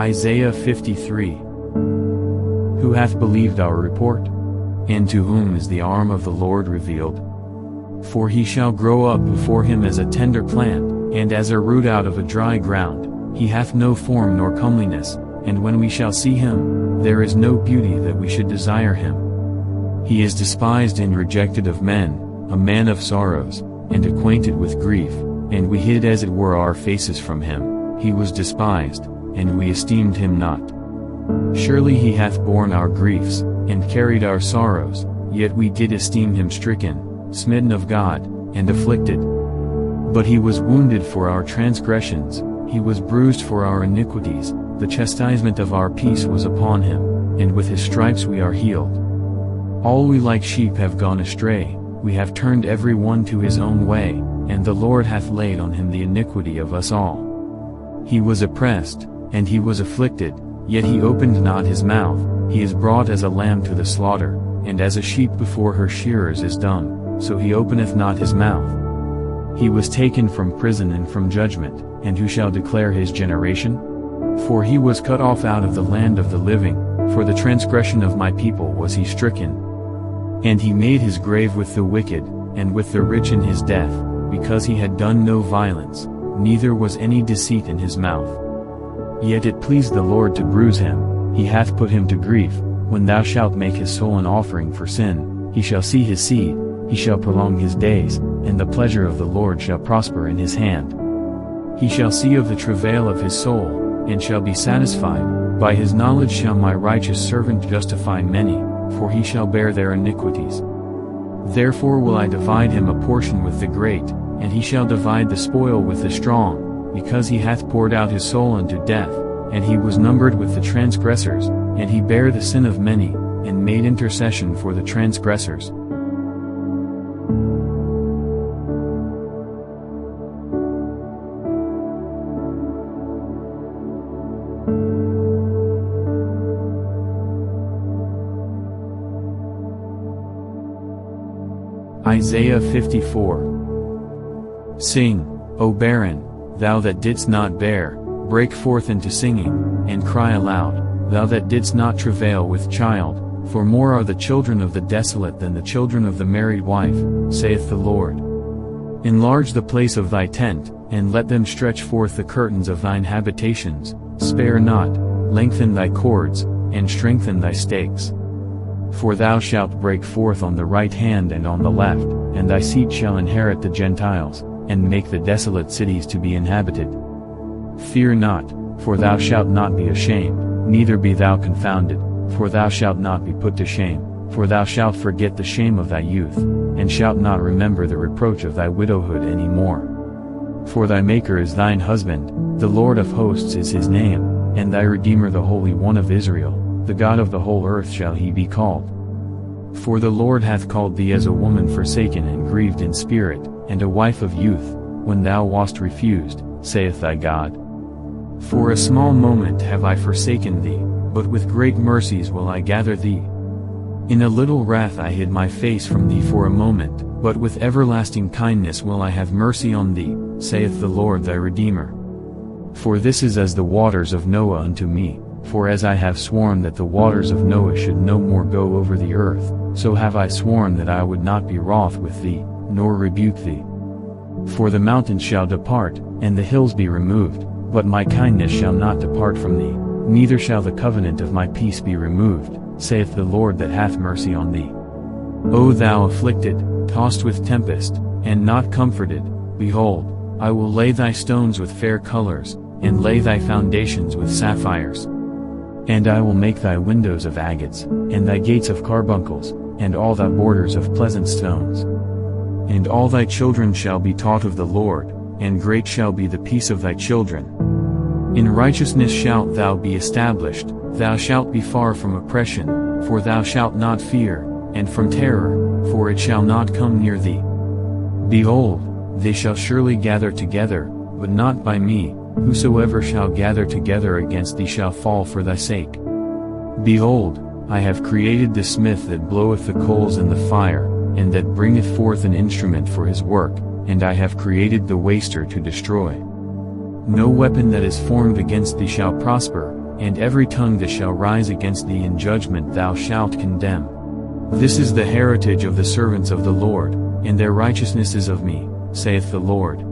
Isaiah 53. Who hath believed our report? And to whom is the arm of the Lord revealed? For he shall grow up before him as a tender plant, and as a root out of a dry ground. He hath no form nor comeliness, and when we shall see him, there is no beauty that we should desire him. He is despised and rejected of men, a man of sorrows, and acquainted with grief, and we hid as it were our faces from him. He was despised, and we esteemed him not. Surely he hath borne our griefs, and carried our sorrows, yet we did esteem him stricken, smitten of God, and afflicted. But he was wounded for our transgressions, he was bruised for our iniquities, the chastisement of our peace was upon him, and with his stripes we are healed. All we like sheep have gone astray, we have turned every one to his own way, and the Lord hath laid on him the iniquity of us all. He was oppressed, and he was afflicted, yet he opened not his mouth. He is brought as a lamb to the slaughter, and as a sheep before her shearers is dumb, so he openeth not his mouth. He was taken from prison and from judgment, and who shall declare his generation? For he was cut off out of the land of the living, for the transgression of my people was he stricken. And he made his grave with the wicked, and with the rich in his death, because he had done no violence, neither was any deceit in his mouth. Yet it pleased the Lord to bruise him, he hath put him to grief. When thou shalt make his soul an offering for sin, he shall see his seed, he shall prolong his days, and the pleasure of the Lord shall prosper in his hand. He shall see of the travail of his soul, and shall be satisfied. By his knowledge shall my righteous servant justify many, for he shall bear their iniquities. Therefore will I divide him a portion with the great, and he shall divide the spoil with the strong, because he hath poured out his soul unto death, and he was numbered with the transgressors, and he bare the sin of many, and made intercession for the transgressors. Isaiah 54. Sing, O barren, thou that didst not bear, break forth into singing, and cry aloud, thou that didst not travail with child, for more are the children of the desolate than the children of the married wife, saith the Lord. Enlarge the place of thy tent, and let them stretch forth the curtains of thine habitations, spare not, lengthen thy cords, and strengthen thy stakes. For thou shalt break forth on the right hand and on the left, and thy seed shall inherit the Gentiles, and make the desolate cities to be inhabited. Fear not, for thou shalt not be ashamed, neither be thou confounded, for thou shalt not be put to shame, for thou shalt forget the shame of thy youth, and shalt not remember the reproach of thy widowhood any more. For thy Maker is thine husband, the Lord of hosts is his name, and thy Redeemer the Holy One of Israel, the God of the whole earth shall he be called. For the Lord hath called thee as a woman forsaken and grieved in spirit, and a wife of youth, when thou wast refused, saith thy God. For a small moment have I forsaken thee, but with great mercies will I gather thee. In a little wrath I hid my face from thee for a moment, but with everlasting kindness will I have mercy on thee, saith the Lord thy Redeemer. For this is as the waters of Noah unto me, for as I have sworn that the waters of Noah should no more go over the earth, so have I sworn that I would not be wroth with thee, nor rebuke thee. For the mountains shall depart, and the hills be removed, but my kindness shall not depart from thee, neither shall the covenant of my peace be removed, saith the Lord that hath mercy on thee. O thou afflicted, tossed with tempest, and not comforted, behold, I will lay thy stones with fair colors, and lay thy foundations with sapphires. And I will make thy windows of agates, and thy gates of carbuncles, and all thy borders of pleasant stones. And all thy children shall be taught of the Lord, and great shall be the peace of thy children. In righteousness shalt thou be established, thou shalt be far from oppression, for thou shalt not fear, and from terror, for it shall not come near thee. Behold, they shall surely gather together, but not by me. Whosoever shall gather together against thee shall fall for thy sake. Behold, I have created the smith that bloweth the coals in the fire, and that bringeth forth an instrument for his work, and I have created the waster to destroy. No weapon that is formed against thee shall prosper, and every tongue that shall rise against thee in judgment thou shalt condemn. This is the heritage of the servants of the Lord, and their righteousness is of me, saith the Lord.